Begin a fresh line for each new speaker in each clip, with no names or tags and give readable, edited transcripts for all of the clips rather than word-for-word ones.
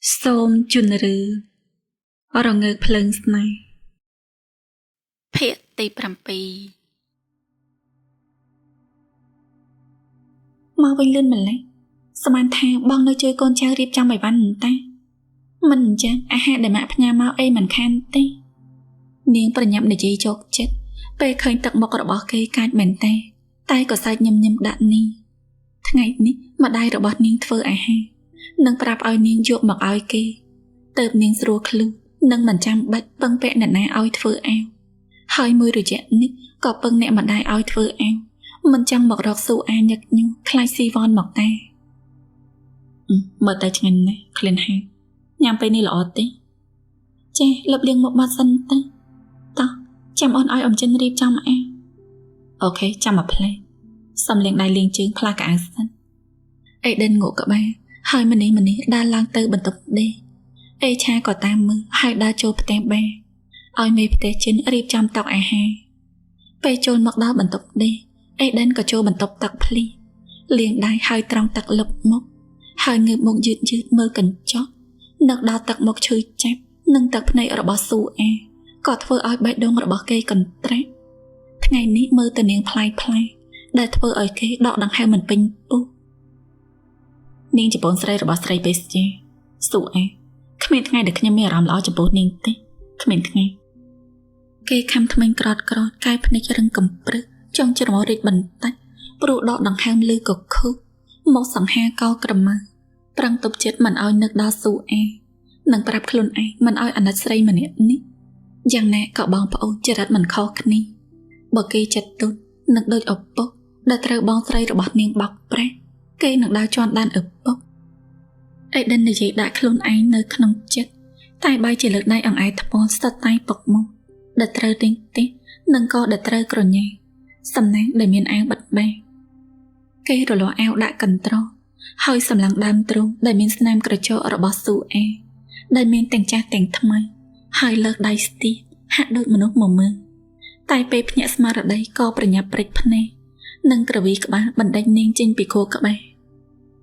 Xôm chun rư ở ngực phơi này Phệ tì pram pi Mau vinh lên mình lấy Samantha bong nơi chơi con trai riêng trong bài văn ta Mình chẳng ha để mạ nhà mau ấy mình khan tê Niên bà nhậm để dây chốt chết Bê khơi tật một rồi bỏ cây cài mình tê Tay có sai nhâm đạn ni Ngày ní mà đai rồi bỏ niên thơ ha Nâng prap oi niên dụ mặc oi kê Tợp niên rùa khlu Nâng mình chăm bạch vâng vẹ nè nè oi thơ ao Hơi mùi rồi chạy ní Có vâng nẹ mà đai oi thơ ao Mình chăm mặc rọc xu ai nhật như Khai si von mặc ta Mở tay chân anh nè Khlen ha Nhằm bay ni lọ tí Chê lập liên một mặt sân tê Ta chăm ôn oi ổng chân riêng trong em Ok chăm mà play Xong liền đai liên chứng khla cả áng sân Ê đên ngủ cả ba Hơi mình đi đa lang tư bình tục đi Ê cha có tam mư Hai đa chô bật tem bè Ôi mê bật chân riêng trong tọc à ha Bê chôn mặc đó bình tục đi Ê đên có chô bình tục tọc pli Liền đai hai trong tạc lục mốc Hai ngư mục dứt mơ cần chót Nực đo tạc mốc chơi chép Nâng tạc này ở bỏ xu e Có thơ oi bạch đông ở bỏ cây cần trách Ngày ní mơ từ niên play Đã thơ oi kế đọ đằng hai mình bình bố Niên chỉ bốn sợi rồi bỏ sợi bế xe Sụ e Khá mình ngay được khá mẹ rõm lõ cho bố niên tế Khá mình ngay Kê khám thơ mình krọt Cái phần này cho rừng cầm bức Trong cho nó rịch bình tách Bố đọ đằng hai lưu cực khúc Một sẵn ha cao cầm mơ Prang tục chết mình oi nước đo sụ e Nâng prap khluân e Mình oi ảnh sợi mình ní Giang nè cọ bóng bố chả rát mình khó khăn ní Bởi kê chật tốt Nâng đôi ốc bốc Đã trao bóng sợi rồi bọt niên bọc prát Kê nâng đo choan đan ốc bốc Ê đinh là gì đã khluân ai nơi khăn chết Tai bay chỉ lực này ổng ai thập bóng sát tay bọc mô Đã trao tinh tế Nâng co đã trao cổ nhẹ Xâm náng để miền áng bật bè Kê rồi lọ eo đã cần trô Hơi xâm lắng đam trô Để miền snam cổ chô ở bó xu e Để miền tình cha tình thâm ấy Hơi lợt đáy stí Hạ đôi mà nốt mồ mơ Tai bếp nhẹ smart ở đây Có bà nhập bạch phane Nâng cổ vi các bá Bần đánh niên trên bì khô các bè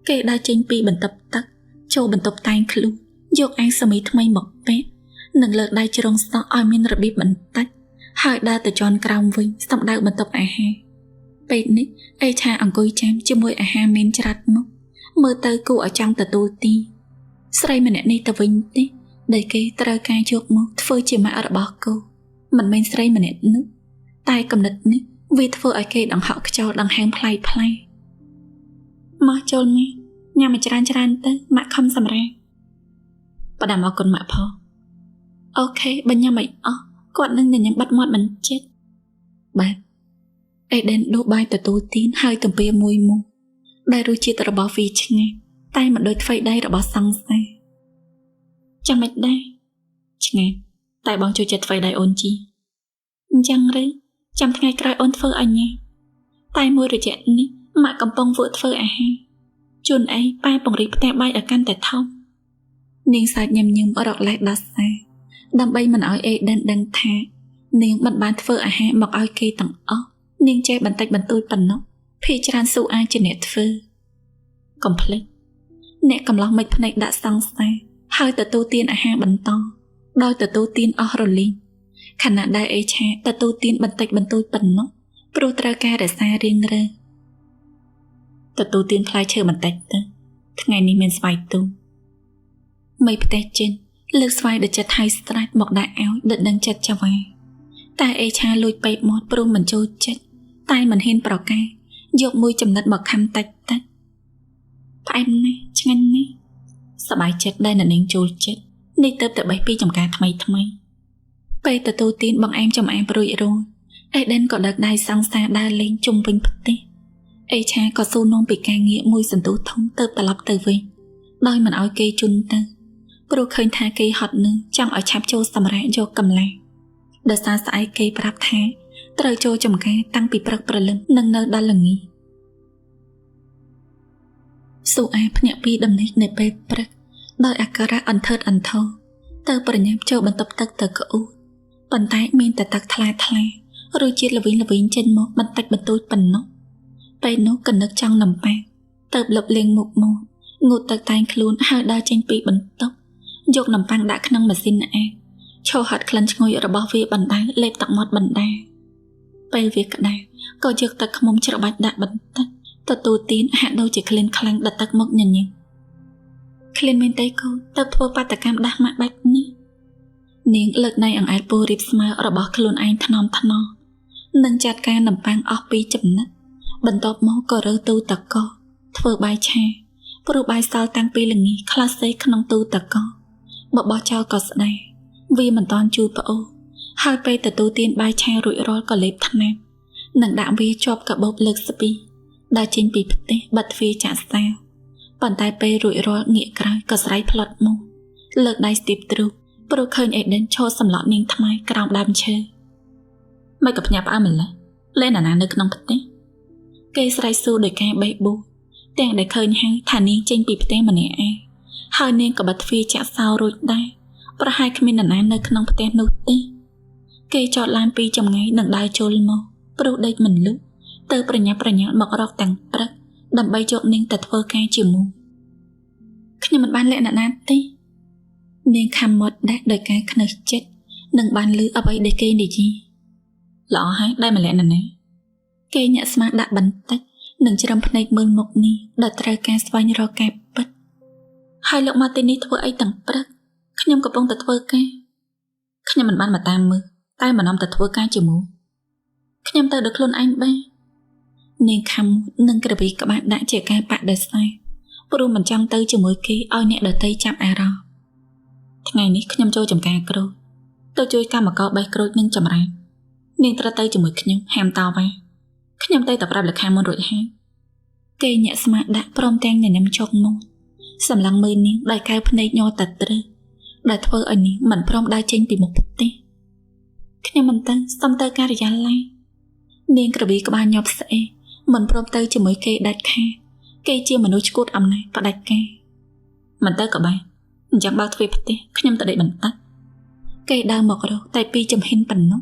Kê đa trên bì bần tập tắc Châu bần tập tay khlu Dọc anh xa mấy thâm ấy mọc bếp Nâng lợt đáy chồng sọ oi miên rập bì bần tách Hơi đa từ tròn krong vinh Xong đau bần tập à ha Bệt nít Ê cha ổng côi chám Chứ môi à ha miên chát mốc Mơ tới cụ ở trong tờ tu ti Sray mình nè tờ vinh tí Để kế trao ca chốt mốc Thơ chỉ mà ở bỏ cô Mình bên sray mình nè nước Tai cầm nịch nít Vì thơ ở kê đằng họ cho đằng hàng play Mà chôn mẹ Nhà mà chran tới Mạ không xâm ra Bà đảm bảo con mạ phô Ok bên nhà mày Còn nâng nè nhằm bắt mọt mình chết Bà Ê đến đô bài tờ tu tín Hai tầm bia mùi mù Đại rùi chia tờ bỏ vì chứ nghe Tay mà đôi phây đây rồi bỏ xăng xe Chẳng mệt đây Chứ nghe Tại bọn chú chết phây đây ôn chi Chẳng rứ Chẳng ngày cài ôn phơ anh nha Tay mùi rồi chết ní Mạ cầm bông vượt phơ à ha Chôn ấy Ba bông rịp tẹ bay ở căn tẻ thông Niên sạch nhầm ở đọc lại đá xa Đâm bay mình oi ê đăng thả Niên bận bán phơ à ha Mặc oi kê tặng ốc Niên che bắn tạch bắn tôi bắn nốc Phi chran su ai trên nét phơ Complete Nẹ cầm lòng mạch này đã sang xa Hai tờ tu tiên à ha bắn to Đôi tờ tu tiên ở rồi linh Khả năng đại ấy cha tờ tu tiên bắn tạch bắn tôi bắn nốc Pro tra ca để xa riêng rơ Tờ tu tiên play chơi bắn tạch tớ Ngày này mình xoay tu Mấy bật tạch trên Lực xoay để chặt hai strike một đại áo Đợt nâng chặt cho vài Tai ấy cha lùi bẹp mọt pro mình trôi chết Tai mình hên bảo ca Dọc mùi chầm nất bọc khăm tách Phải em này, chẳng anh này Sợ bài chết đây là nên trôi chết Nên tớp tự bấy bi chồng ca thầm ấy Bây tờ tu tiên bằng em chồng em rồi rồi Ê đến có đợt đai sang xa đa lên chung vinh bật tế Ê cha có xô nôn bị ca nghĩa mùi dần tú thông tớp tà lọc từ vinh Đôi mình oi kê chun tơ Bro khơi tha kê hot nữ Trong ở chạp chô xâm rã cho cầm lại Đợt xa xa ai kê brap tha Trời chô chồng ca tăng bị bật bật lưng Nâng nơ đa lần nghi Su ai phá nhạc bi đâm nít nè bê bật Đôi ạc ra ẩn ẩn thô Tơ bật nhạc chô bần tập tắc tờ cậu Bần tay mình tờ tắc thla Rồi chiết là vĩnh trên mốt Bần tạch bần tôi bần nốc Bê nốt cần nước trong nằm bạc Tờ lập liền một mô Ngụt tờ tay khluôn hai đa chanh bị bần tốc យកនំប៉័ងដាក់ក្នុងម៉ាស៊ីនអាំងឈរហាត់ក្លិនឈ្ងុយរបស់វាបណ្ដៅលេបទឹកមាត់បណ្ដាពេលវាក្តៅក៏យកទឹកឃ្មុំច្របាច់ដាក់បន្តិចទទួលទានហាក់ដូចជាក្លិនខ្លាំងដិតទឹកមុខញញឹមក្លិនមែនទេគូទៅធ្វើបាតកម្មដាស់ម៉ាក់បាច់នេះនាងលើកដៃអង្អែលពូរៀបស្មើរបស់ខ្លួនឯងថ្នមនិងចាត់ការនំប៉័ងអស់ពីចំណិតបន្ទាប់មកក៏រើទូទឹកកកធ្វើបាយឆាព្រោះបាយសល់តាំងពីល្ងាចខ្លះសេក្នុងទូទឹកកកបបោះចោលក៏ស្ដាយវាមិនតាន់ជូរប្អូរហើយពេលទទួលទានបាយឆារួចរាល់ក៏លេបថ្នាំនិងដាក់វាជាប់កាបូបលើកស្ពីដើរចេញពីផ្ទះបាត់ទ្វារចាក់ស្តាវប៉ុន្តែពេលរួចរាល់ងាកក្រោយក៏ស្រ័យផ្លត់មកលើកដៃស្ទាបទ្រូងព្រោះឃើញអេដិនឈរសម្លក់នាងថ្មក្រោមដើមឈើមិនក៏ផ្ញើផ្អើម្ល៉េះលេណានៅក្នុងផ្ទះគេស្រែកសួរដោយការបេះបួរទាំងដែលឃើញហើយថានាងចេញពីផ្ទះម្នាក់ឯងហើយនាងក៏បាត់ទ្វារចាក់សោរួចដែរប្រហែលគ្មាននរណានៅក្នុងផ្ទះនោះទេគេចតឡានពីចម្ងាយនឹងដើរចូលមកព្រោះដេកមិនលុបទៅប្រញាប់ប្រញាល់មករកទាំងព្រឹកដើម្បីយកនាងទៅធ្វើការជាមួយខ្ញុំមិនបានលាក់អ្នកណាទេនាងខំមាត់ដាក់ដោយការខ្នើសចិត្តនឹងបានលឺអ្វីដែលគេនិយាយល្អហើយដែលម្នាក់ណាគេញាក់ស្មាដាក់បន្តិចនឹងច្រំភ្នែកមើលមុខនេះដែលត្រូវការស្វែងរកការពិតហើយលោកមកទីនេះធ្វើអីទាំងព្រឹកខ្ញុំកំពុងតែធ្វើការខ្ញុំមិនបានមកតាមមើលតែមិននាំទៅធ្វើការជាមួយខ្ញុំទៅដោយខ្លួនឯងបាននាងខំនឹងក្រវីក្បាលដាក់ជាការបដិសេធព្រោះមិនចង់ទៅជាមួយគេឲ្យអ្នកដទៃចាប់អារម្មណ៍ថ្ងៃនេះខ្ញុំចូលចំការក្រូចទៅជួយកម្មករបេះក្រូចនឹងចម្រាញ់នាងត្រូវទៅជាមួយខ្ញុំហាមតវ៉ាខ្ញុំទៅតែប្រាប់លក្ខខណ្ឌមុនរួចហើយគេញាក់ស្មាដាក់ព្រមទាំងញញឹមជោគមកសម្លឹងមើលនាងដោយកែវភ្នែកញ័រតែត្រឹសដែលធ្វើឲ្យនាងមិនព្រមដើរចេញពីមុខផ្ទះខ្ញុំមិនទៅសុំទៅការិយាល័យនាងក្រវីក្បាលញាប់ស្អេមិនព្រមទៅជាមួយគេដាច់ខាតគេជាមនុស្សឈួតអំណាចផ្ដាច់ការមិនទៅក៏បានអញ្ចឹងបើទ្វេផ្ទះខ្ញុំទៅដេកបន្តិចគេដើរមករកតែពីចំហិនប៉ុណ្ណោះ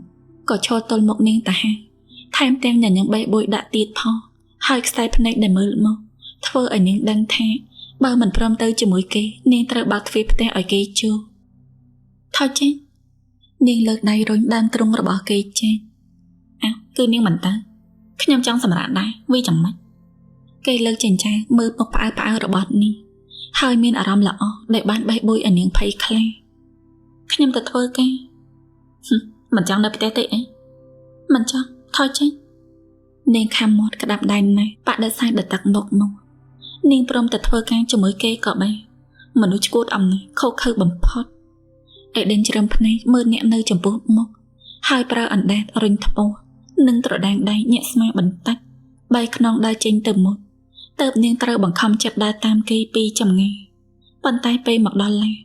ក៏ឈរទល់មុខនាងតាហាថែមទាំងញញឹមបេះបួយដាក់ទៀតផងហើយខ្សែភ្នែកដែលមើលមកធ្វើឲ្យនាងដឹងថាបើមិនព្រមទៅជាមួយគេនាងត្រូវបើកទ្វារផ្ទះឲ្យគេចូលថយចេញនាងលើកដៃរុញដើមទ្រូងរបស់គេចេញគឺនាងមិនទៅខ្ញុំចង់សម្រាប់ដែរវាចាំមិនគេលើកចិញ្ចាមើលពុកផ្អើរបស់នេះហើយមានអារម្មណ៍ល្អដែលបានបេះបួយឲ្យនាងភ័យខ្លាចខ្ញុំទៅធ្វើការមិនចង់នៅផ្ទះទេអីមិនចង់ថយចេញនាងខំមាត់ក្តាប់ដៃណាស់បដិសេធដល់ទឹកមុខនោះនាងព្រមទៅធ្វើការជាមួយគេក៏បានមនុស្សឈួតអំណាចខុសខើបំផុតអេដិនជ្រឹមភ្នែកមើលអ្នកនៅចំពោះមុខហើយប្រើអណ្ដាតរុញថ្ពោះនិងត្រដាងដៃញាក់ស្មាបន្តិចបែរខ្នងដើរចេញទៅមុខទៅនាងត្រូវបង្ខំចិត្តដើរតាមគេពីចម្ងាយប៉ុន្តែពេលមកដល់ឡាន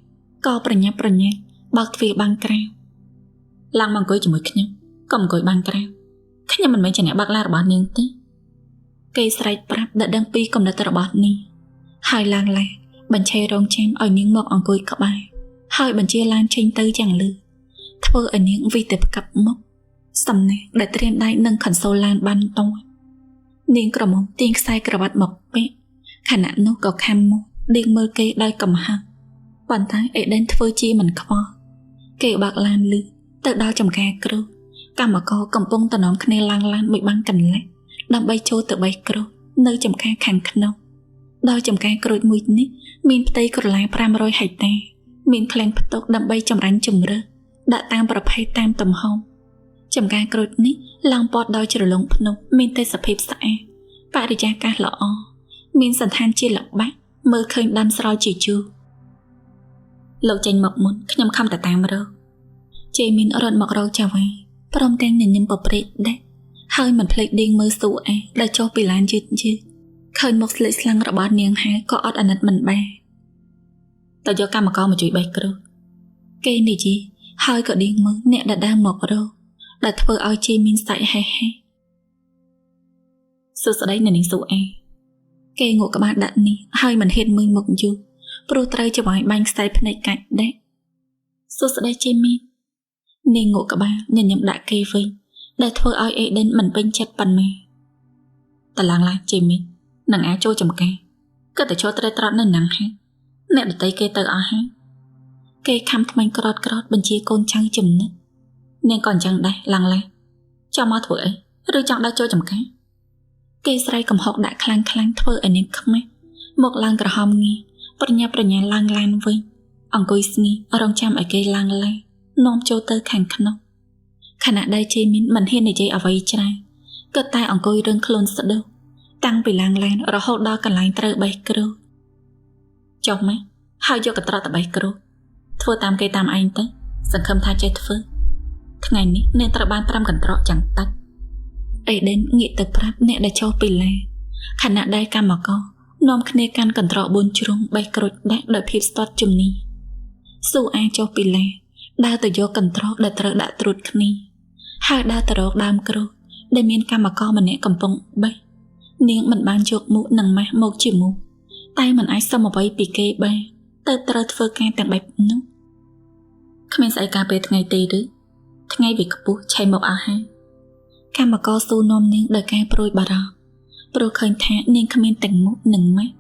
ក៏ប្រញាប់ប្រញាល់បើកទ្វារបាំងក្រៅឡើងមកអង្គុយជាមួយខ្ញុំក៏អង្គុយបាំងក្រៅខ្ញុំមិនមែនជាអ្នកបើកឡានរបស់នាងទេគេស្រែកប្រាប់ដែលដឹងពីគំនិតរបស់នាងហើយឡើងឡានបញ្ឆេរងចាំឲ្យនាងមកអង្គុយក្បែរហើយបញ្ជាឡានចេញទៅយ៉ាងលឿនធ្វើឲ្យនាងវិទៅផ្កាប់មុខសំណាក់ដែលត្រៀមដៃនឹងខិនសូលឡានបានតោះនាងក្រមុំទាញខ្សែក្រវ៉ាត់មកពាក់ខណៈនោះក៏ខំមកដេកមើលគេដោយកំហឹងប៉ុន្តែអេដិនធ្វើជាមិនខ្វល់គេបើកឡានលឿនទៅដល់ចំការគ្រូកម្មករកំពុងតំណមគ្នាឡើងឡានមួយបាំងកន្លែងដើម្បីចូលទៅបេះក្រូចនៅចំការខាងក្នុងដោយចំការក្រូចមួយនេះមានផ្ទៃក្រឡា500ហិកតាមានឃ្លាំងផ្ទុកដើម្បីចម្រាញ់ជំរើសដាក់តាមប្រភេទតាមទំហំចំការក្រូចនេះឡើងព័ទ្ធដោយជ្រលងភ្នំមានទេសភាពស្អាតបរិយាកាសល្អមានសន្តានជាល្បាក់មើលឃើញដាំស្រោចជាជួរលោកចេញមកមុនខ្ញុំខំតែតាមរកជេមានរត់មករកចាវ៉ាព្រមទាំងញញឹមប្រព្រឹត្តដែរហើយមិនភ្លេចដេញមើលស៊ូអែដែលចុះពីឡានយឺតឃើញមុខស្លេកស្លាំងរបស់នាងហាក៏អត់អាណិតមិនបានតើយកកម្មករមកជួយបេះក្រូចគេនិយាយហើយក៏ដេញមើលអ្នកដែលដើរមករកដែលធ្វើឲ្យជេមានសាច់ហេះសួស្ដីនៅនាងស៊ូអែគេងក់ក្បាលដាក់នេះហើយមិនហ៊ានមើលមុខយូរព្រោះត្រូវច្បាយបាញ់ខ្សែភ្នែកកាច់ដែរសួស្ដីជេមីនាងងក់ក្បាលញញឹមដាក់គេវិញដែលធ្វើឲ្យអេដិនមិនពេញចិត្តប៉ុន្មានតឡើងឡាជេមីនឹងអាចចូលចំការក៏តែចូលត្រេះត្រត់នៅនឹងហើយអ្នកដតីគេទៅអស់ហើយ គេខំថ្មីក្រត់បញ្ជាកូនចៅចំណិតនាងក៏អញ្ចឹងដែរឡើងឡាចាំមកធ្វើអីឬចង់ដើរចូលចំការគេស្រែកកំហុកដាក់ខ្លាំងធ្វើឲ្យនាងខ្មាស់មកឡើងក្រហមងាប្រញាប់ប្រញាល់ឡើងឡានវិញអង្គុយស្ងៀមរងចាំឲ្យគេឡើងឡានាំចូលទៅខាងក្នុងខណៈដែលជេមីនមិនហ៊ាននិយាយអ្វីច្រើនក៏តែអង្គុយរឹងខ្លួនស្ដុះតាំងពីឡើងឡានរហូតដល់កន្លែងត្រូវបេះគ្រូចុះមកហើយយកកន្ត្រកទៅបេះគ្រូធ្វើតាមគេតាមឯងទៅសង្ឃឹមថាចេះធ្វើថ្ងៃនេះអ្នកត្រូវបាន5កន្ត្រកយ៉ាងតិចអេដេនងាកទៅប្រាប់អ្នកដែលចុះពីឡាខណៈដែលកម្មករនាំគ្នាកាន់កន្ត្រក4ជ្រុងបេះក្រូចដាក់ដោយភាពស្ទាត់ជំនាញស៊ូអាចុះពីឡាដើរទៅយកកន្ត្រកដែលត្រូវដាក់ត្រួតគ្នាហើយដើរទៅរកដើមក្រូចដែលមានកម្មករម្នាក់កំពុងបេះនាងមិនបានយកមុខនិងម៉ាស់មកជាមួយតែមិនអាចសុំអ្វីពីគេបានទៅត្រូវធ្វើការទាំងបែបនោះគ្មានស្អីការពេលថ្ងៃទេឬថ្ងៃវាខ្ពស់ឆេះមកអស់ហើយកម្មករស៊ូនាំនាងដោយការព្រួយបារម្ភព្រោះឃើញថានាងគ្មានទាំងមុខនិងម៉ាស់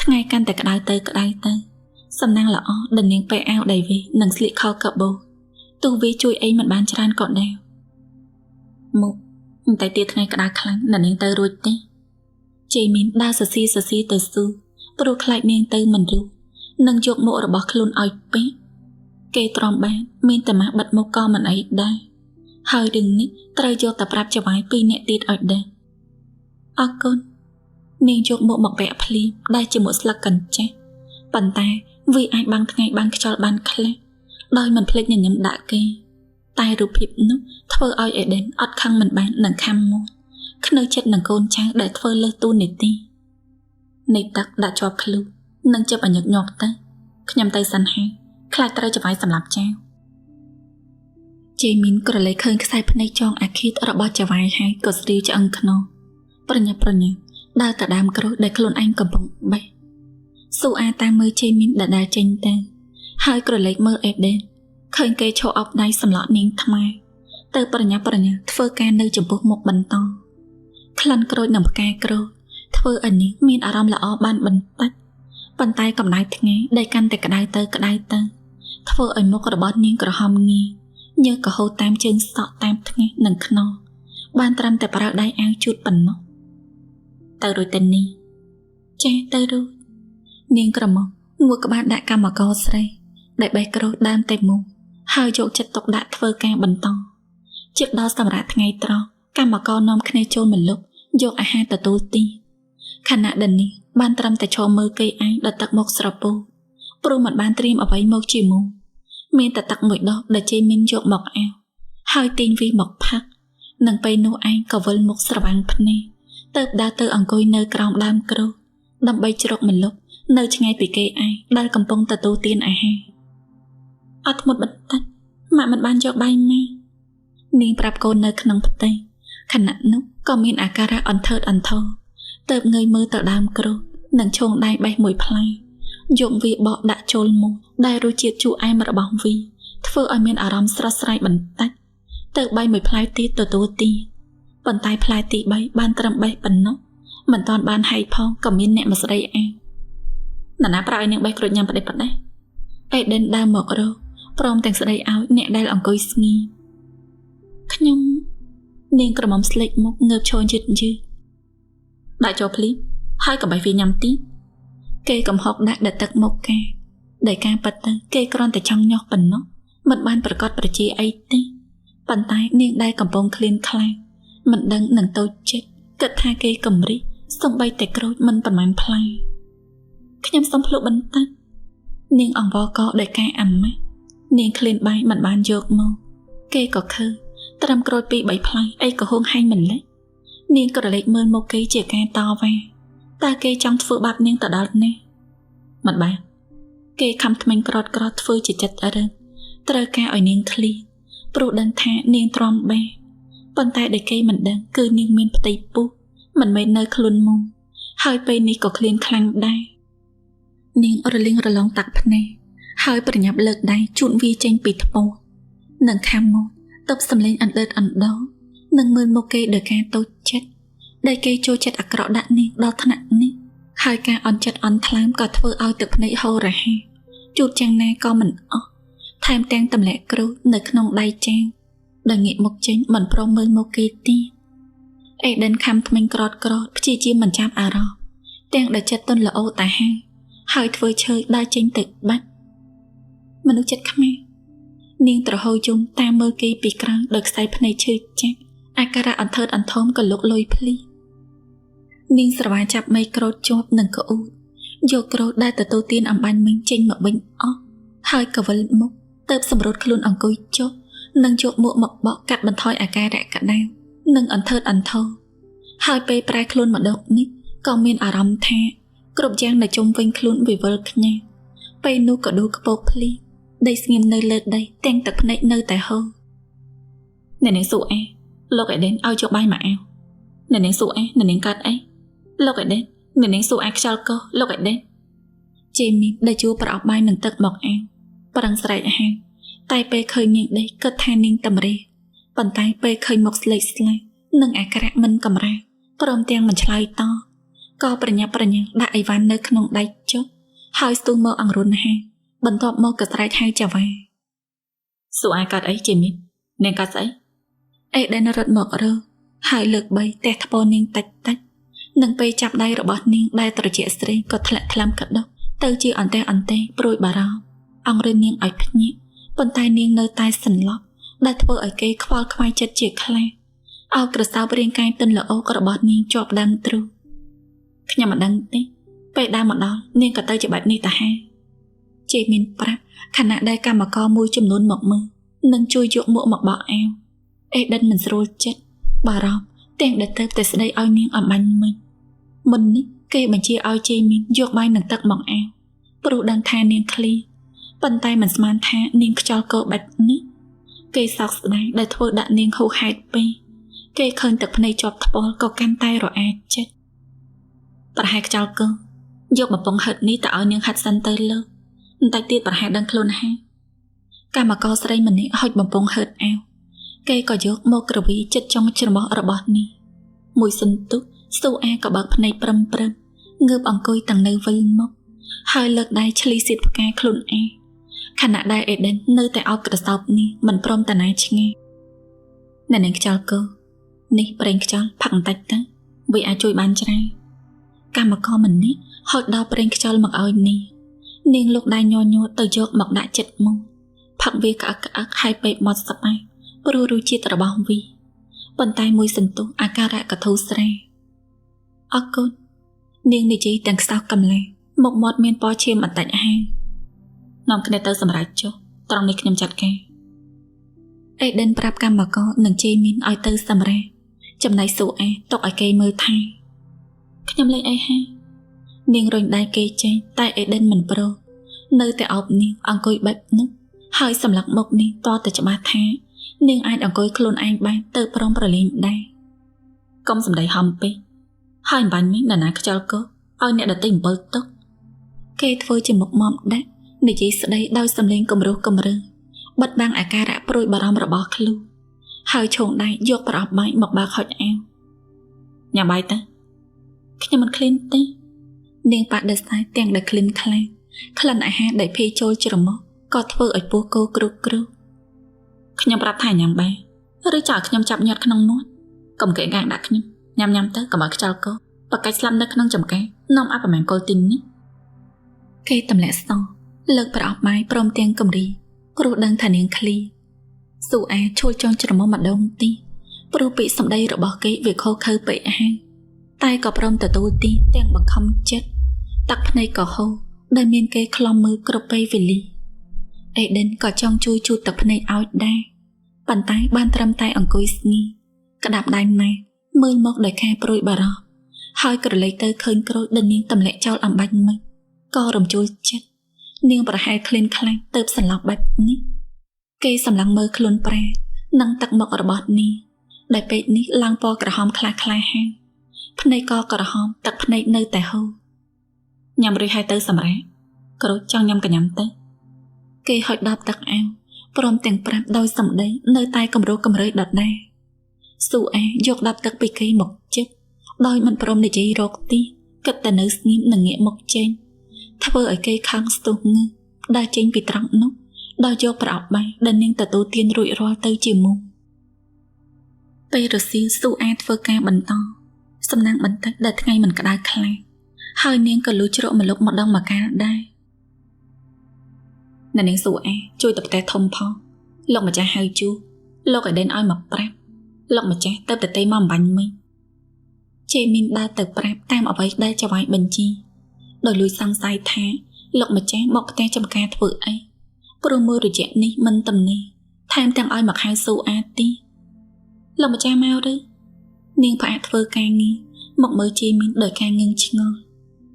ថ្ងៃកាន់តែក្តៅទៅសំណាងល្អដែលនាងពេអាវដៃវានិងស្លៀកខោកាបូទោះវាជួយអីមិនបានច្រើនក៏ដែរមុខតែទៀតថ្ងៃក្តៅខ្លាំងណាស់នាងទៅរួចទេជេមីនដើរសសៀទៅស៊ូព្រោះខ្លាចនាងទៅមិនរួចនឹងយកមុខរបស់ខ្លួនឲ្យពេកគេទ្រាំបានមានតែម៉ាស់បិទមុខក៏មិនអីដែរហើយរឿងនេះត្រូវយកទៅប្រាប់ចៅហ្វាយ2នាក់ទៀតឲ្យដឹងអរគុណនាងយកមុខមកពាក់ភ្លាមដែលជាមុខស្លឹកកញ្ចាស់ប៉ុន្តែវាអាចបាំងថ្ងៃបាំងខ្យល់បានខ្លះដោយមិនភ្លេចញញឹមដាក់គេតែរូបភាពនោះធ្វើឲ្យអេដេនអត់ខឹងមិនបាននឹងខំមកខ្នៅចិត្តនឹងកូនចៅដែលធ្វើលើសតួនាទីនៃទឹកដាក់ជាប់ខ្លួននឹងចាប់អញឹកញាប់ទៅខ្ញុំទៅសិនហើយខ្លាចត្រូវចៅហ្វាយសម្លាប់ចៅជេមីនក្រឡេកឃើញខ្សែភ្នែកចងអាឃាតរបស់ចៅហ្វាយហើយក៏ស្រីឆ្អឹងខ្នងប្រញាប់ដើរទៅដើមក្រូចដែលខ្លួនឯងកំពុងបេះស៊ូអាតាមមើលជេមីនដែលដើរចេញទៅហើយក្រឡេកមើលអេដេនឃើញគេឈរអបដៃសម្លក់នាងថ្មទៅប្រញាប់ធ្វើការនៅចំពោះមុខបន្តក្លិនក្រូចនិងផ្កាក្រូចធ្វើឲ្យនាងមានអារម្មណ៍ល្អបានបន្តិចប៉ុន្តែកម្ដៅថ្ងៃដែលកាន់តែក្តៅទៅធ្វើឲ្យមុខរបស់នាងក្រហមងាយញើសក៏ហូរតាមជើងសក់តាមថ្ងៃនិងខ្នងបានត្រឹមតែប្រើដៃអាវជូតប៉ុណ្ណោះទៅរួចទៅនេះចេះទៅរួចនាងក្រមុំងួតក្បាលដាក់កម្មករស្រីដែលបេះក្រូចដើមតែមុំហើយយកចិត្តទុកដាក់ធ្វើការបន្តជិតដល់សម្រាប់ថ្ងៃត្រង់កម្មករនាំគ្នាចូលមកលុបយកអាហារទទួលទីខណៈដែលនេះបានត្រឹមតែឈរមើលគេឯងដល់ទឹកមុខស្រពោព្រោះមិនបានត្រៀមអ្វីមកជាមួយមានតែទឹកមួយដបដែលជេមីនយកមកអាវហើយទាញវាមកផឹកនិងពេលនោះឯងក៏វិលមុខស្រវាំងភ្នែកទៅដើរទៅអង្គុយនៅក្រោមដើមក្រូចដើម្បីជ្រកម្លប់នៅឆ្ងាយពីគេឯងដែលកំពុងទទួលទានអាហារអត់ធ្មត់បន្តិចម៉ាក់មិនបានយកបាយម៉ែនាងប្រាប់កូននៅក្នុងផ្ទៃខណៈនោះក៏មានអាការៈអន្ធើតអន្ទោទៅងើយមើលទៅដើមក្រូចនិងឈោងដៃបេះមួយផ្លែយកវាបកដាក់ចូលមុខដែលរសជាតិជូរអែមរបស់វាធ្វើឲ្យមានអារម្មណ៍ស្រស់ស្រាយបន្តិចទៅបេះមួយផ្លែទៀតទទួលទីប៉ុន្តែផ្លែទី3បានត្រឹមបេះប៉ុណ្ណោះមិនទាន់បានហែកផងក៏មានអ្នកមកស្ដីឯងនរណាប្រើឲ្យនាងបេះក្រូចញ៉ាំផ្ដេសអេដេនដើរមករកព្រមទាំងស្ដីឲ្យអ្នកដែលអង្គុយស្ងៀមខ្ញុំនាងក្រមុំស្លេកមុខងើបឈរយឺតដាក់ចូលភ្លីហើយក៏បេះវាញ៉ាំទីគេកំហុកដាក់ទឹកមកការដែលការប៉ັດទៅគេគ្រាន់តែចង់ញាស់ប៉ុណ្ណោះមិនបានប្រកាសប្រជាអីទេប៉ុន្តែនាងដែលកំពុងឃ្លានខ្លាំងមិនដឹងនឹងតូចចិត្តគិតថាគេកំរិះសំបីតែក្រូចមិនប្រមាណផ្លែខ្ញុំសុំភ្លុកបន្តិចនាងអង្វរកដោយការអាម៉ាស់នាងឃ្លានបាយមិនបានយកមកគេក៏ឃើញត្រឹមក្រូច2-3ផ្លែអីក៏ហួងហែងមិនលេចនាងក៏រលែកមើលមកគេជាការតវ៉ាតើគេចង់ធ្វើបាបនាងទៅដល់ណាមិនបានគេខំថ្មិញក្រត់ធ្វើជាចិត្តរឹងត្រូវការឲ្យនាងឃ្លៀងព្រោះដឹងថានាងទ្រាំបែប៉ុន្តែដែលគេមិនដឹងគឺនាងមានផ្ទៃពោះមិនមែននៅខ្លួនមុំហើយពេលនេះក៏ឃ្លានខ្លាំងដែរនាងរលីងរលងតាក់ភ្នែកហើយប្រញាប់លើកដៃជូតវាចេញពីថ្ពោះនិងខាំមកតបសម្លេងអណ្ដើតអណ្ដោនិងមើលមកគេដោយការតូចចិត្តដែលគេចូលចិត្តអាក្រក់ដាក់នាងដល់ថ្នាក់នេះហើយការអន់ចិត្តអន់ថ្លើមក៏ធ្វើឲ្យទឹកភ្នែកហូររហ័សជូតយ៉ាងណាក៏មិនអស់ ថែមទាំងទម្លាក់គ្រូនៅក្នុងដៃចាងដោយងាកមុខចេញមិនព្រមមើលមកគេទីអេដិនខំថ្មិញក្រតព្យាយាមមិនចាប់អារម្មណ៍ទាំងដែលចិត្តទន់ល្អតាហាហើយធ្វើឈើដើរចេញទៅបាត់មនុស្សចិត្តខ្មែរនាងត្រហោយំតាមមើលគេពីក្រៅដោយខ្សែភ្នែកឈឺចាក់អាការៈអន្ធើតអន្ថោមក៏លុកលុយភ្លីនាងស្រវាចាប់មេក្រូតជាប់នឹងក្អួតយកក្រូតដែលទទួលទានអំបញ្ញមិញចេញមកវិញអស់ហើយក៏វិលមុខទៅសម្រួតខ្លួនអង្គុយចុះនិងយកមួកមកបក់កាត់បន្ថយអាការៈក្តៅនិងអន្ធើតអន្ថោហើយពេលប្រែខ្លួនមកដកនេះក៏មានអារម្មណ៍ថាគ្រប់យ៉ាងនៅជុំវិញខ្លួនវិវល់គ្នាពេលនោះក៏ដួលខ្ពកភ្លីដីស្ងៀមនៅលើដីទាំងទឹកភ្នែកនៅតែហូរអ្នកនាងសួរអីលោកអេដិនឲ្យយកបាយមកអាវអ្នកនាងសួរអីអ្នកនាងកើតអីលោកអេដិនអ្នកនាងសួរឲ្យខ្យល់កោលោកអេដិនជេមីដែលជួប្រអប់បាយនឹងទឹកមកអាវប្រឹងស្រែកហៅតែពេលឃើញនាងដេកគិតថានាងតម្រេប៉ុន្តែពេលឃើញមុខស្លេកស្លាយនិងអាការៈមិនកំរាព្រមទាំងមិនឆ្លើយតក៏ប្រញាប់ប្រញាល់ដាក់អីវ៉ាន់នៅក្នុងដៃចុះហើយស្ទុះមកអង្រុនហាបន្ទាប់មកក៏ស្រែកហៅចាវ៉ាសួរឲ្យកើតអីជេមីនាងកើតស្អីអេដិនរត់មករកហើយលើកបីទះថ្ពនាងតិចនិងពេលចាប់ដៃរបស់នាងដែលត្រជាក់ស្រីក៏ធ្លាក់ថ្លាំកដុកទៅជាអន្ទះព្រួយបារម្ភអង្រើនាងឲ្យភ្ញាក់ប៉ុន្តែនាងនៅតែសន្លប់ដែលធ្វើឲ្យគេខ្វល់ខ្វាយចិត្តជាខ្លាំងអោក្រសោបរាងកាយទន់ល្អករបស់នាងជាប់ដាំទ្រូងខ្ញុំមិនដឹងទេពេលដើរមកដល់នាងក៏ទៅជាបែបនេះតាហាជេមានប្រាប់ខណៈដែលកម្មករមួយចំនួនមកមើលនិងជួយយកមួកមកបោកអាវអេដិនមិនស្រួលចិត្តបារម្ភទាំងដែលទៅតែស្ដីឲ្យនាងអំបញ្ញមិញមុននេះគេបញ្ជាឲ្យជេមានយកបាយនិងទឹកមកអាវព្រោះដឹងថានាងឃ្លាប៉ុន្តែមិនស្មានថានាងខ្យល់កោបែបនេះគេសោកស្ដាយដែលធ្វើដាក់នាងហូរហេតុពេកគេឃើញទឹកភ្នែកជាប់ថ្ពាល់ក៏កាន់តែរអាចិត្តប្រហែលខ្យល់កោយកបំពង់ហិតនេះទៅឲ្យនាងហាត់សិនទៅលើបន្តិចទៀតប្រហែលដឹងខ្លួនហើយកម្មករស្រីម្នាក់ហុចបំពង់ហិតអាវគេក៏យកមកក្រវីចិត្តចង់ច្រមុះរបស់នេះមួយសន្ទុះស៊ូអាក៏បើកភ្នែកព្រឹមងើបអង្គុយទាំងនៅវិលមកហើយលើកដៃឆ្លីសៀតផ្កាខ្លួនឯងខណៈដែលអេដិននៅតែអោបក្រសោបនេះមិនព្រមតាណាឆ្ងាយអ្នកនាងខ្យល់កោនេះប្រេងខ្យល់ផឹកបន្តិចទៅវាអាចជួយបានច្រើនកម្មករម្នាក់ហុចដល់ប្រេងខ្យល់មកឲ្យនាងលោកដៃញ័រទៅយកមកដាក់ចិត្តមកផឹកវាក្អឹកហើយពេកមាត់ស្បែកព្រោះរសជាតិរបស់វាប៉ុន្តែមួយសន្ទុះអាការៈកធូរស្រាអរគុណនាងនិយាយទាំងខ្សោះកំឡាមុខមាត់មានពណ៌ឈាមបន្តិចហើយនាំគ្នាទៅសម្រាប់ចុះត្រង់នេះខ្ញុំចាត់ការអេដិនប្រាប់កម្មករនិងជេមីនឲ្យទៅសម្រាប់ចំណែកស៊ូអេទុកឲ្យគេមើលថែខ្ញុំលេងអីហើយនាងរុញដៃគេចេញតែអេដិនមិនព្រមនៅតែអោបនាងអង្គុយបែបនោះហើយសម្លឹកមុខនាងតតែច្បាស់ថានាងអាចអង្គុយខ្លួនឯងបានទៅព្រមប្រឡែងដែរកុំសម្ដីហំពេកហើយអំបញ្ញមិញណាខ្យល់កោឲ្យអ្នកដទៃអំបិលទុកគេធ្វើជាមុខមមដាក់និយាយស្ដីដោយសំឡេងគំរោះគំរើបិទបាំងអាការៈព្រួយបារម្ភរបស់ខ្លួនហើយឈោងដៃយកប្រអប់បាយមកបើកហុចអាវញ៉ាំបាយទៅខ្ញុំមិនឃ្លានទេនាងបដិសេធទាំងដែលឃ្លានខ្លាំងក្លិនអាហារដែលភេចូលច្រមុះក៏ធ្វើឲ្យពោះគោគ្រុកខ្ញុំប្រាប់ថាញ៉ាំបាយឬចោលខ្ញុំចាប់ញាត់ក្នុងមាត់កុំកេកាំងដាក់ខ្ញុំញ៉ាំទៅកុំឲ្យខ្យល់កោបកាច់ស្លាប់នៅក្នុងចំការនាំអបមានកុលទីនេះគេទម្លាក់ស្ទងលើកប្រអប់បាយព្រមទាំងគំរីគ្រូដឹងថានាងឃ្លីស៊ូអាឈួលចង់ច្រមុះម្ដងទីព្រោះពាក្យសម្ដីរបស់គេវាខុសខើពេកហើយតែក៏ព្រមទទួលទីទាំងបង្ខំចិត្តទឹកភ្នែកក៏ហូរដែលមានគេខ្លំមើលគ្រប់ពេលវេលាអេដិនក៏ចង់ជួយជូតទឹកភ្នែកឲ្យដែរប៉ុន្តែបានត្រឹមតែអង្គុយស្ងីក្តាប់ដៃម៉ែមើលមកដោយការព្រួយបារម្ភហើយក្រឡេកទៅឃើញក្រូចដែលនាងទម្លាក់ចោលអំបញ្ញមិញក៏រំជួលចិត្តនាងប្រហែលឃ្លានខ្លាំងទៅសន្លប់បែបនេះគេសម្លឹងមើលខ្លួនប្រែនិងទឹកមុខរបស់នាងដែលពេកនេះឡើងពណ៌ក្រហមខ្លះហើយភ្នែកក៏ក្រហមទឹកភ្នែកនៅតែហូរញ៉ាំរួចហើយទៅសម្រាប់ក្រូចចង់ញ៉ាំកញ្ញាំទៅគេហុចដបទឹកអាវព្រមទាំងប្រាប់ដោយសម្ដីនៅតែគំរោះកំរើយដដែលស៊ូអាយកដបទឹកពីគេមកជិតដោយមិនព្រមនិយាយរកទីគិតតែនៅស្ងៀមនិងងាកមុខចេញធ្វើឲ្យគេខឹងស្ទុះងើដើរចេញពីត្រង់នោះ ដោយយកប្រអប់បាយដែលនាងទទួលទានរួចរាល់ទៅជាមុនពេលរសៀលស៊ូអាធ្វើការបន្តសំណាងបន្តិចដែលថ្ងៃមិនក្តៅខ្លាំងហើយនាងក៏លួចជ្រក់មកលុបម្ដងម្កាលដែរនាងស៊ូអាជួយទៅផ្ទះធំផងលោកម្ចាស់ហៅជួលោកឲ្យដេនឲ្យមកប្រាប់លោកម្ចាស់ទៅប្រទេសមកអំបញ្ញមិញជេមីនដើរទៅប្រាប់តាមអ្វីដែលចៅហ្វាយបញ្ជាដោយលួចសង្ស័យថាលោកម្ចាស់មកផ្ទះចំការធ្វើអីព្រោះមួយរយៈនេះមិនតំណេថែមទាំងឲ្យមកហៅស៊ូអាទីលោកម្ចាស់មកឬនាងផ្អាកធ្វើការងារមកមើលជេមីនដោយការងឹងឆ្ងល់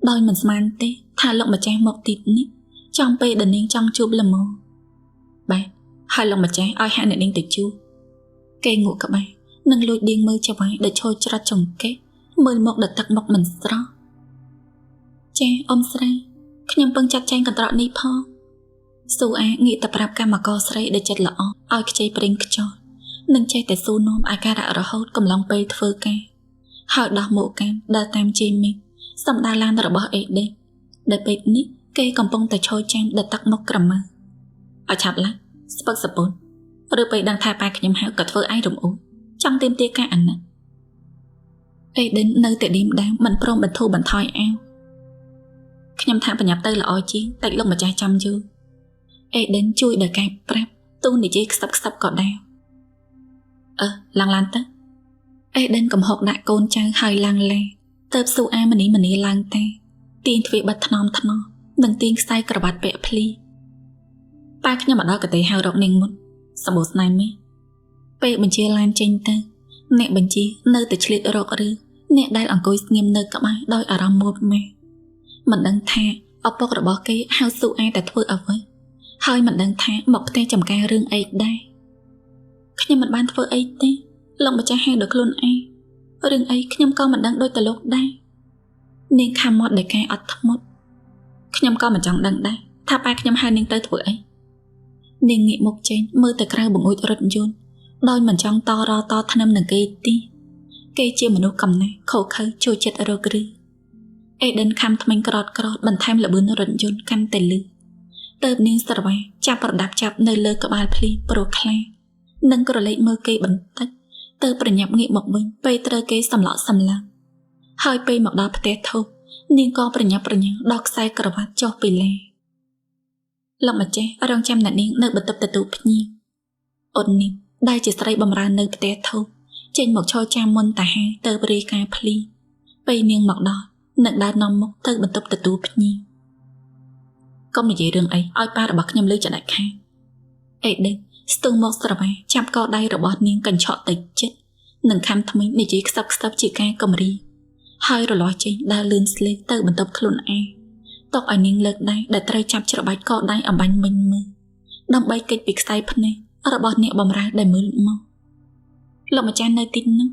ដោយមិនស្មានទេថាលោកម្ចាស់មកទីនេះចំពេលដែលនាងចង់ជួបល្មមបាទហើយលោកម្ចាស់ឲ្យហាក់អ្នកនាងទៅជួបគេងក់ក្បែរនិងលួចដៀងមើលចៅហ្វាយដែលឈរច្រាត់ចង្កេះមើលមកដល់ទឹកមុខមិនស្រស់ចាអ៊ំស្រីខ្ញុំពឹងចាត់ចែងកន្ត្រកនេះផងស៊ូអាងាកទៅប្រាប់កម្មករស្រីដែលចិត្តល្អឲ្យខ្ចីប្រេងខ្យល់និងចេះតែស៊ូនោមអាការៈរហូតកំឡុងពេលធ្វើការហើយដោះមកកាន់ដើរតាមជេមីសម្ដៅឡានរបស់អេដេដែលពេលនេះគេកំពុងតែឈរចាំដល់ទឹកមុខក្រមើឲ្យឆាប់ឡាស្ពឹកសពុនឬពេលដឹងថាប៉ាខ្ញុំហៅក៏ធ្វើឯងរំអ៊ូចង់ទាមទារការអាណិតអេដេននៅតែឌីមដាមមិនព្រមបន្ធូរបន្ថយអាវខ្ញុំថាបញ្ញាប់ទៅល្អជាងតែលោកម្ចាស់ចាំយូរអេដេនជួយដល់ការប្រាប់ទូនិយាយខ្សឹបក៏ដែរឡើងឡានទៅអេដេនកំហុកដាក់កូនចៅហើយឡើងលែទៅស៊ូអាមនីឡើងតែទាញទ្វារបិទថ្នមនិងទាញខ្សែក្រវ៉ាត់ពាក់ភ្លីប៉ាខ្ញុំមកដល់កទេហៅរកនាងមុនសម្បូរស្នេហ៍មេពេលបញ្ជាឡានចេញទៅអ្នកបញ្ជានៅតែឆ្លៀតរកឬអ្នកដែលអង្គុយស្ងៀមនៅក្បែរដោយអារម្មណ៍មួតម៉ែមិនដឹងថាឪពុករបស់គេហៅស៊ូអាតែធ្វើអ្វីហើយមិនដឹងថាមកផ្ទះចំការរឿងអីដែរខ្ញុំមិនបានធ្វើអីទេលោកម្ចាស់ហៅដល់ខ្លួនឯងរឿងអីខ្ញុំក៏មិនដឹងដូចតលោកដែរនាងខំមាត់ដោយការអត់ធ្មត់ខ្ញុំក៏មិនចង់ដឹងដែរថាប៉ាខ្ញុំហៅនាងទៅធ្វើអីនាងងាកមុខចេញមើលទៅក្រៅបង្អួចរថយន្តដោយមិនចង់តថ្នឹមនឹងគេទីគេជាមនុស្សកំណាស់ខូខើចូលចិត្តរកឬអេដិនខំថ្មិញក្រោតបន្ថែមល្បឿនរថយន្តកាន់តែលឿនទៅនាងស្រវ៉ាចាប់ប្រដាប់ចាប់នៅលើក្បាលភ្លីប្រូខ្លានិងក្រឡេកមើលគេបន្តិចទៅប្រញាប់ងាកមកវិញពេលត្រូវគេសម្លក់សម្លាប់ហើយពេលមកដល់ផ្ទះធំនាងក៏ប្រញាប់ប្រញាល់ដោះខ្សែក្រវ៉ាត់ចុះពីលេលោកម្ចាស់រងចាំអ្នកនាងនៅបន្ទប់ទទួលភ្ញៀវអូននេះដែលជាស្រីបំរើនៅផ្ទះធំចេញមកឈរចាំមុនតាហាទៅរាយការណ៍ភ្លីពេលនាងមកដល់នឹងដើរនាំមុខទៅបន្ទប់ទទួលភ្ញៀវកុំនិយាយរឿងអីឲ្យប៉ារបស់ខ្ញុំលើចដាច់ខាតអេដេស្ទឹងមកស្រវាចាប់កដៃរបស់នាងកញ្ឆក់ទៅចិត្តនឹងខំថ្មិញនិយាយខ្សឹបជាការកំរីហើយរលាស់ចេញដើរលឿនស្លេកទៅបន្ទប់ខ្លួនឯងតោះឲ្យនាងលើកដៃដែលត្រូវចាប់ច្របាច់កដៃអំបញ្ញមិញមើលដើម្បីគេចពីខ្សែភ្នែករបស់អ្នកបម្រើដែលមើលមកលោកម្ចាស់នៅទីនោះ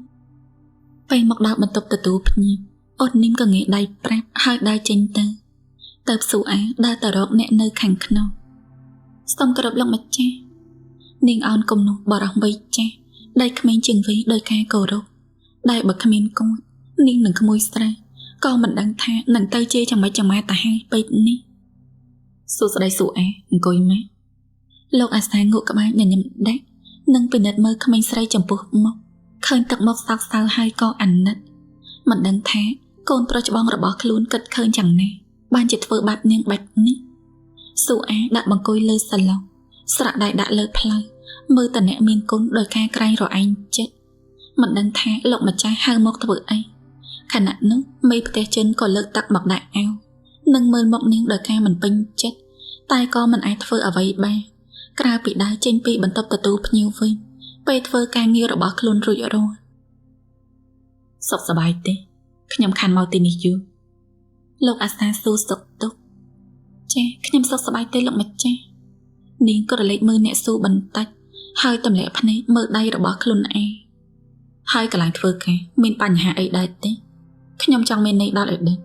ពេលមកដល់បន្ទប់ទទួលភ្ញៀវអូននីមក៏ងាកដៃប្រាប់ហើយដើរចេញទៅស៊ូអាដើរទៅរកអ្នកនៅខាងក្នុងសូមគោរពលោកម្ចាស់នាងអោនគំនោះបរោះវ័យចាស់ដែលក្មេងជាងវ័យដោយការគោរពដែលបើគ្មានគាត់នាងនឹងក្មួយស្រីក៏មិនដឹងថានឹងទៅជេរចាំម៉ែតាហើយពេកនេះសួស្ដីស៊ូអាអង្គុយមកលោកអាសាងក់ក្បាលញញឹមដាក់និងពិនិត្យមើលក្មេងស្រីចំពោះមុខឃើញទឹកមុខសោកសៅហើយក៏អាណិតមិនដឹងថាកូនប្រុសច្បងរបស់ខ្លួនគិតឃើញយ៉ាងណាបានជាធ្វើបាបនាងបែបនេះស៊ូអាដាក់បង្គុយលើសាឡុងស្រាក់ដៃដាក់លើផ្លូវមើលតអ្នកមានគុណដោយការក្រែងរឯងចិត្តមិនដឹងថាលោកម្ចាស់ហៅមកធ្វើអីខណៈនោះមេផ្ទះចិនក៏លើកទឹកមកដាក់អាវនិងមើលមកនាងដោយការមិនពេញចិត្តតែក៏មិនអាចធ្វើអ្វីបានក្រៅពីដើរចេញពីបន្ទប់ទទួលភ្ញៀវវិញពេលធ្វើការងាររបស់ខ្លួនរួចរាល់សុខសប្បាយទេខ្ញុំខានមកទីនេះយូរលោកអាសាសួរសុខទុក្ខចាខ្ញុំសុខសប្បាយទេលោកម្ចាស់នាងក៏រលែកមើលអ្នកស៊ូបន្តិចហើយទម្លាក់ភ្នែកមើលដៃរបស់ខ្លួនឯងហើយកន្លែងធ្វើការមានបញ្ហាអីដែរទេខ្ញុំចង់មានន័យដល់អីដែរ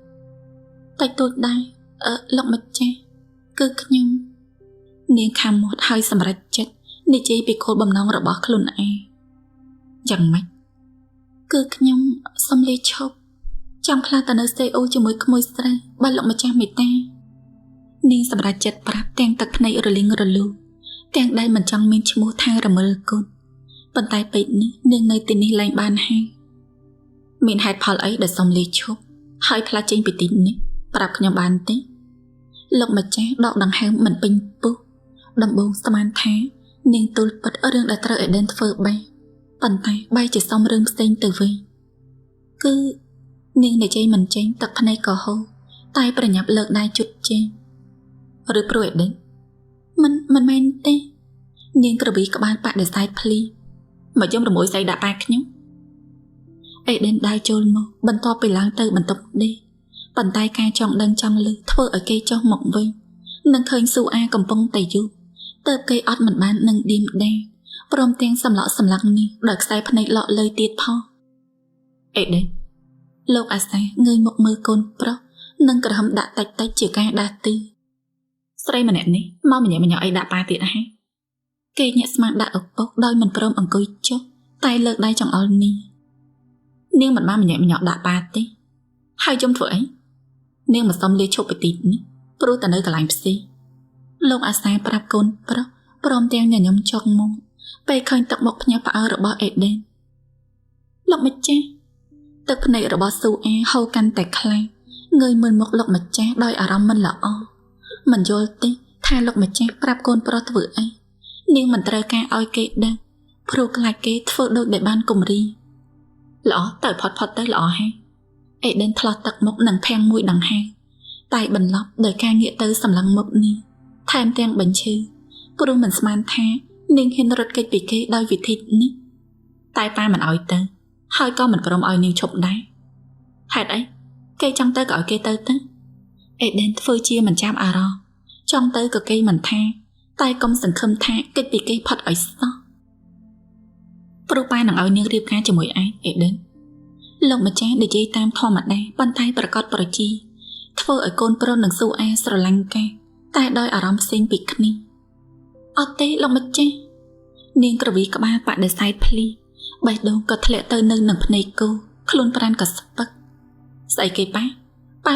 តិចតួចដែរលោកម្ចាស់គឺខ្ញុំនាងខំមាត់ហើយសម្រេចចិត្តនិយាយពីគោលបំណងរបស់ខ្លួនឯងយ៉ាងម៉េចគឺខ្ញុំសុំលាឈប់ចង់ផ្លាស់ទៅនៅសេអ៊ូជាមួយក្មួយស្រីបើលោកម្ចាស់មេត្តានាងសម្រេចចិត្តប្រាប់ទាំងទឹកភ្នែករលីងរលូ ទាំងដែលមិនចង់មានឈ្មោះថារមិលគុណប៉ុន្តែពេកនេះនាងនៅទីនេះលែងបានហើយមានហេតុផលអីដែលសុំលាឈប់ហើយផ្លាស់ចេញពីទីនេះប្រាប់ខ្ញុំបានទេលោកម្ចាស់ដកដង្ហើមមិនពេញពុះដំបូងស្មានថានាងទូលពិតរឿងដែលត្រូវអេដិនធ្វើបែបប៉ុន្តែបែរជាសុំរឿងផ្សេងទៅវិញគឺនាងនិយាយមិនចេញទឹកភ្នែកក៏ហូរតែប្រញាប់លើកដៃជុតចេញឬព្រោះអេដិនមិនមែនទេនាងក្រវីក្បាលបដិសេធភ្លីមកយំរមួយស្អីដាក់ប៉ាខ្ញុំអេដិនដើរចូលមកបន្ទាប់ពីឡើងទៅបន្ទប់ដេកប៉ុន្តែការចង់ដឹងចង់លឺធ្វើឲ្យគេចុះមកវិញនឹងឃើញស៊ូអាកំពុងតែយូរទៅគេអត់មិនបាននឹងឌីមដែរព្រមទាំងសម្លក់សម្លាក់នេះដោយខ្សែភ្នែកលក់លើទៀតផងអេដិនលោកអាសាងើយមកមើលកូនប្រុសនិងក្រហមដាក់តិចជាការដាស់ទីស្រីម្នាក់នេះមកម្នាក់អីដាក់ប៉ាទៀតហើយគេញាក់ស្មាដាក់ឪពុកដោយមិនព្រមអង្គុយចុះតែលើកដៃចង្អុលនេះនាងមិនបានម្នាក់ដាក់ប៉ាទេហើយយំធ្វើអីនាងមិនសមលាឈប់ពីទីនេះព្រោះតែនៅកន្លែងផ្សេងលោកអាសាប្រាប់កូនប្រុសព្រមទាំងញញឹមចុកមកពេលឃើញទឹកមុខភ្ញាក់ផ្អើលរបស់អេដិនលោកម្ចាស់ទឹកភ្នែករបស់ស៊ូអាហូរកាន់តែខ្លាំងងើយមើលមុខលោកម្ចាស់ដោយអារម្មណ៍មិនល្អមិនយល់ទេថាលោកម្ចាស់ប្រាប់កូនប្រុសធ្វើអីនាងមិនត្រូវការឲ្យគេដឹងព្រោះខ្លាចគេធ្វើដូចដែលបានគំរីល្អទៅផុតទៅល្អហើយអេដិនថ្លោះទឹកមុខនឹងភាំងមួយដង្ហែតែបន្លប់ដោយការងាកទៅសម្លឹងមុខនេះថែមទាំងបញ្ឈឺព្រោះមិនស្មានថានាងហ៊ានរត់គេចពីគេដោយវិធីនេះតែប៉ាមិនឲ្យទៅហើយក៏មិនព្រមឲ្យនាងឈប់ដែរហេតុអីគេចង់ទៅក៏ឲ្យគេទៅអេដិនធ្វើជាមិនចាំអារម្មណ៍ចង់ទៅក៏គេមិនថាតែកុំសង្ឃឹមថាគេចពីគេផុតឲ្យសោះព្រោះប៉ានឹងឲ្យនាងរៀបការជាមួយឯងអេដិនលោកម្ចាស់និយាយតាមធម្មតាប៉ុន្តែប្រកាសប្រជាធ្វើឲ្យកូនប្រុសនិងស៊ូអាស្រឡាញ់គេតែដោយអារម្មណ៍ផ្សេងពីគ្នាអត់ទេលោកម្ចាស់នាងក្រវីក្បាលបដិសេធភ្លីបេះដូងក៏ធ្លាក់ទៅនៅនឹងភ្នែកគោខ្លួនប្រានក៏ស្ពឹកស្អីគេប៉ា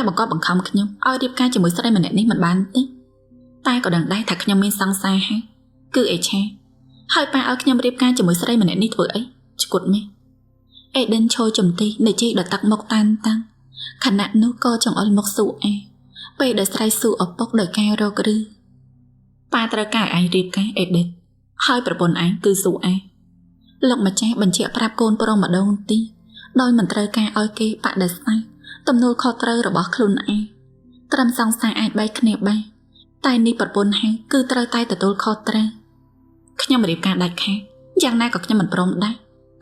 បង្កប់បង្ខំខ្ញុំឲ្យរៀបការជាមួយស្រីម្នាក់នេះមិនបានទេតែក៏ដឹងដែរថាខ្ញុំមានសង្សារហើយគឺអេឆាហើយប៉ាឲ្យខ្ញុំរៀបការជាមួយស្រីម្នាក់នេះធ្វើអីឈួតមេអេដិនឈរចំទីនៃជីដល់តាក់មុខតានតាំងខណៈនោះក៏ចង្អុលមកស៊ូអាពេលដែលស្រីស៊ូឪពុកដោយការរកឬប៉ាត្រូវការឯងរៀបការអេដិនហើយប្រពន្ធឯងគឺស៊ូអាលោកម្ចាស់បញ្ជាក់ប្រាប់កូនប្រុសម្ដងទីដោយមិនត្រូវការឲ្យគេបដិសេធទំនួលខុសត្រូវរបស់ខ្លួនឯងត្រឹមសង្សារអាចបែកគ្នាបានតែនេះប្រពន្ធហើយគឺត្រូវតែទទួលខុសត្រូវខ្ញុំរៀបការដាច់ខាតយ៉ាងណាក៏ខ្ញុំមិនព្រមដែរ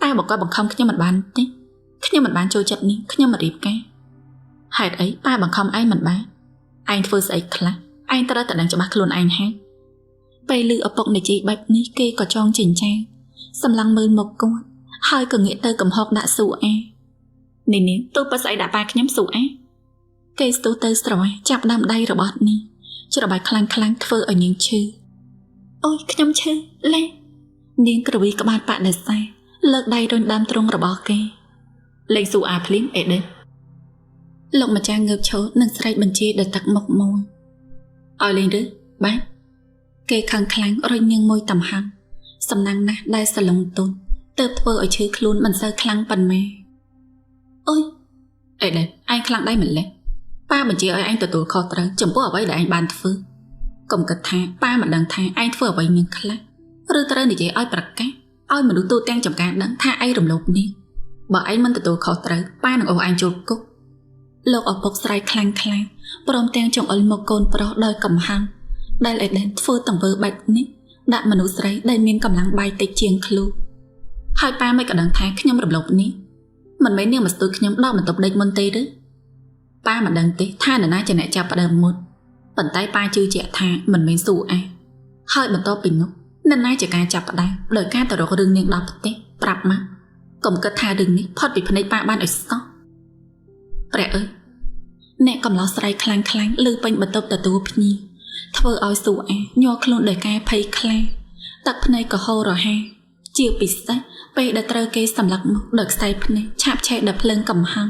តែបើគាត់បង្ខំខ្ញុំមិនបានទេខ្ញុំមិនបានចូលចិត្តនេះខ្ញុំមិនរៀបការហេតុអីប៉ាបង្ខំឯងមិនបានឯងធ្វើស្អីខ្លះឯងត្រូវតែដឹងច្បាស់ខ្លួនឯងហើយពេលឮឪពុកនិយាយបែបនេះគេក៏ចងចិញ្ចាសម្លឹងមើលមកគាត់ហើយក៏ងាកទៅកំហុកដាក់ស៊ូអានេះទូប៉ាស្អីដាក់ប៉ាខ្ញុំស៊ូអាគេស្ទុះទៅស្រវាចាប់ដាំដៃរបស់នេះច្របាច់ខ្លាំងធ្វើឲ្យនាងឈឺអូយខ្ញុំឈឺលេនាងក្រវីក្បាលបដិសេធលើកដៃរុញដើមទ្រូងរបស់គេលេងស៊ូអាភ្លាមអេដិនលោកម្ចាស់ងើបឈរនិងស្រែកបញ្ជាដល់ទឹកមុខមួយឲ្យលេងឬបាទគេខឹងខ្លាំងរុញនាងមួយតំហាំសំណាងណាស់ដែលសឡុងទុនទើបធ្វើឲ្យឈឺខ្លួនមិនសូវខ្លាំងប៉ុន្មានអូយអេដិនឯងខ្លាំងដែរម្ល៉េះប៉ាបញ្ជាឲ្យឯងទទួលខុសត្រូវចំពោះអ្វីដែលឯងបានធ្វើកុំគិតថាប៉ាមិនដឹងថាឯងធ្វើអ្វីនាងខ្លះឬត្រូវនិយាយឲ្យប្រកាសឲ្យមនុស្សទូទាំងចំការដឹងថាឯងរំលោភនេះបើឯងមិនទទួលខុសត្រូវប៉ានឹងអូសឯងចូលគុកលោកឪពុកស្រែកខ្លាំងព្រមទាំងចង្អុលមកកូនប្រុសដោយកំហឹងដែលអេដិនធ្វើតង្វើបែបនេះដាក់មនុស្សស្រីដែលមានកម្លាំងបាយតិចជាងខ្លួនហើយប៉ាមិនក៏ដឹងថាខ្ញុំរំលោភនេះមិនមែននាងមកស្ទួយខ្ញុំដល់បន្ទប់ដេកមុនទេឬប៉ាមិនដឹងទេថានរណាជាអ្នកចាប់ផ្ដើមមុនប៉ុន្តែប៉ាជឿជាក់ថាមិនមែនស៊ូអាហើយបន្ទាប់ពីនោះនរណាជាការចាប់ផ្ដើមដោយការទៅរករឿងនាងដល់ផ្ទះប្រាប់មកកុំគិតថារឿងនេះផុតពីភ្នែកប៉ាបានឲ្យសោះព្រះអើយអ្នកកំឡោះស្រ័យខ្លាំងលើពេញបន្ទប់ទទួលភ្ញៀវធ្វើឲ្យស៊ូអាញ័រខ្លួនដោយការភ័យខ្លាចទឹកភ្នែកក៏ហូររហ័សជាពិសេសពេលដែលត្រូវគេសម្លាប់មុខដោយខ្សែភ្នែកឆាបឆេះដល់ភ្លើងកំហឹង